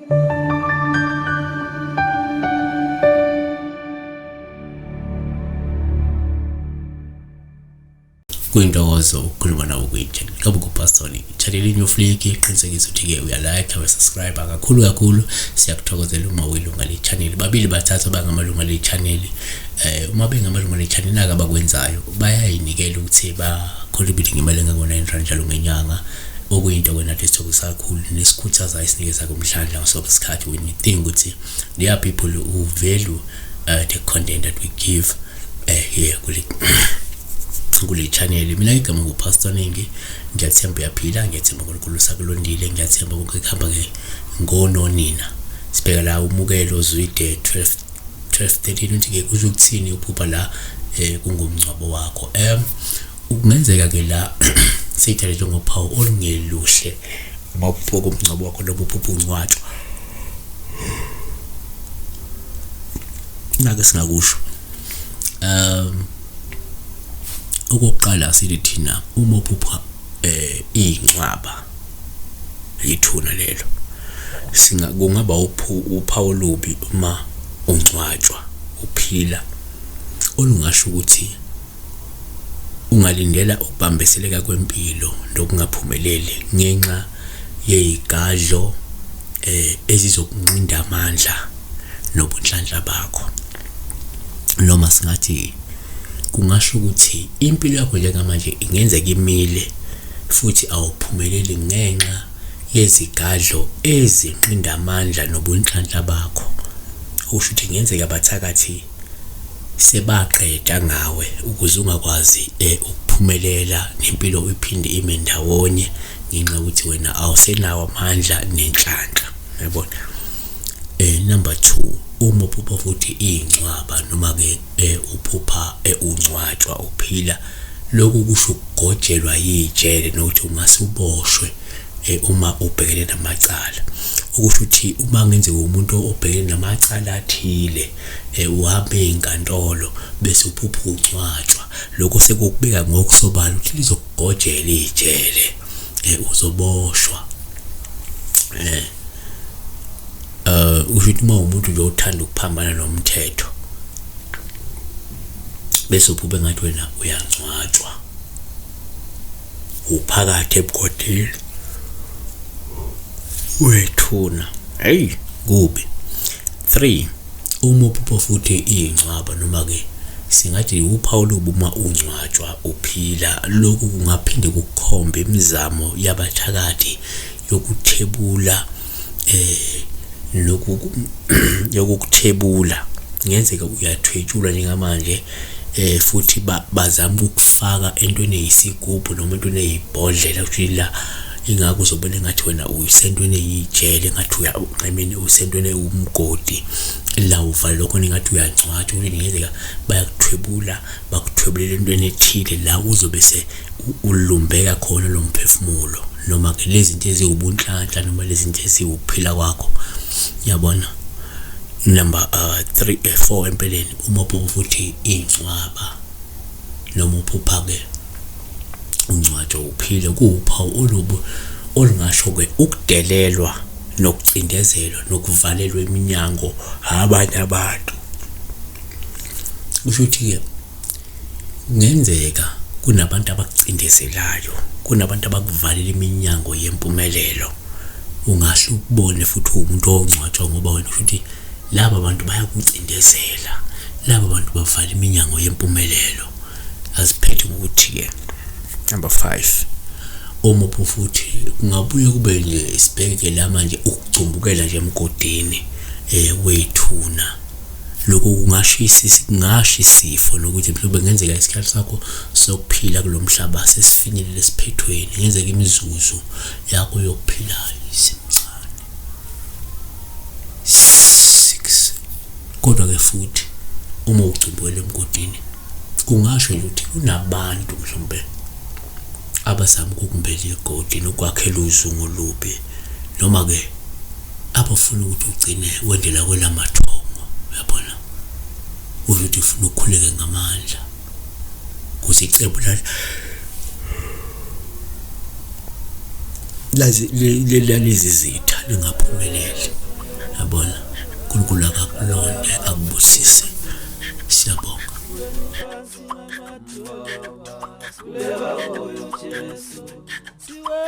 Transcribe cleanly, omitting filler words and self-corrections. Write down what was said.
Kuyintokozo ukukhuluma nawe kwi-channel kaBukupastor. Channel inyofliki iqinisekisa ukuthi-ke uyalike uyasubscribe kakhulu siyakuthokozela uma uyilunga le-channel. Babili bathathu bangamalunga le-channel uma bengamalunga le-channel aka bakwenzayo bayayinikela ukuthi ba-contribute ngemali engango-R9 njalo ngenyanga, okuyinto kwenathi esithokozisa kakhulu nesikhuthaza isinikeza kumhlanje ngaso isikhathi when we think ukuthi there are people who value the content that we give here kule channel. Mina igama nguPastor Ningi, ngiyathemba uyaphila, ngiyathemba uNkulunkulu sakulondile, ngiyathemba konke kuhamba ngononina. Sibheka la umukelo Zwide 12:13 uthi ke kusho ukuthini uphupha la kungumncwabo wakho. Ukungenzeka ke la seyithathe njengophawu olungeluhle uma uphupha umncwabo wakho noma uphupha ungcwatshwa. Nake singakusho okokuqala sithi thina uma uphupha ingcwaba yithuna lelo kungaba uphawu olubi uma ungcwatshwa uphila, olungasho ukuthi ungalindela ukubambeseleka kwempilo nokungaphumeleli ngenxa yezigadlo ezizokunqinda amandla nobunhlanhla bakho, noma singathi kungasho ukuthi impilo yakho njengamanje ingenzeka imile futhi awuphumeleli ngenxa yezigadlo ezinqinda amandla nobunhlanhla bakho. Usho ukuthi ingenzeka bathakathi sebaqeda ngawe ukuze ungakwazi ukuphumelela nempilo uyiphinde ime ndawonye ngenxa ukuthi wena awusenawo amandla nenhlanhla, yabona. Number 2, uma uphupha futhi ingcwaba noma ke uphupha ungcwatshwa uphila, lokhu kusho ukugojelwa yijele nokuthi ungasuboshwe uma ubhekene namacala. Okusho ukuthi uma ngenzeka umuntu obhekene namacala athile uhambe ezinkantolo bese uphupha ungcwatshwa, lokho sekukubeka ngokusobala ukuthi lizokugojela ijele, uzoboshwa. Usho uma umuntu nje othanda ukuphambana nomthetho bese uphupha ngathi wena uyangcwatshwa uphakathi ebugodini wethuna, kubi. 3, uma uphupha futhi ingcwaba noma ke singathi uphawu olubi uma ungcwatshwa uphila, lokhu kungaphinde kukhombe imizamo yabathakathi yokuthebula yokukuthebula. Ngenzeka uyathwetshulwa njengamanje futhi bazama ukufaka entweni eyisigubhu noma entweni eyibhodlela ukuthi la ingakho uzobona ngathi wena uyisentweni eyijele ngathi uyaqemeni usentweni umgodi la uvala lokho ningathi uyangcwatshwa. Ukuthi ngenzeka bayakuthwebula bakuthwebulela entweni ethile la uzobe se ulumbeka khona lo mphefumulo noma ke lezi zinto eziwubunhlanhla noma lezi zinto eziwuphila kwakho, yabona. Number 4 empeleni uma uphupha futhi ingcwaba noma uphupha ke ungcwatshwa uphile, kuwuphawu olubi olungasho ke ukudelelwa nokucindezelwa nokuvalelwa eminyango abanye abantu. Kusho ukuthi ke ngenzeka kunabantu abakucindezelayo, kunabantu abakuvalela iminyango yempumelelo. Ungahle ukubone futhi umuntu ongcwatshwa ngoba wena futhi laba bantu bayakucindezela, laba bantu bavala iminyango yempumelelo. Aziphethe ukuthi ke number 5, uma uphupha futhi kungabuye kube nje isibheke la manje ukucumbukela nje emgodini wethuna. Lokho kungasho isifo nokuthi mhlawumbe ngenzeka isikhathi sakho sokuphila kulomhlaba sesifinyelele esiphethweni, ngenzeka imizuzu yakho yokuphila isemncane. 6, kodwa ke futhi uma ucumbukela emgodini kungasho ukuthi kunabantu mhlawumbe abazama ukukumbela igodini ukwakhela uzungu olubi noma ke abafuna ukuthi ugcine wendela kwelamathomo, yabona. Ukuthi ufuna ukukhuleka ngamandla kuze icebo lezi zitha lingaphumeleli. Ngiyabona. uNkulunkulu akakulonde akubusise. Siyabonga. Siwe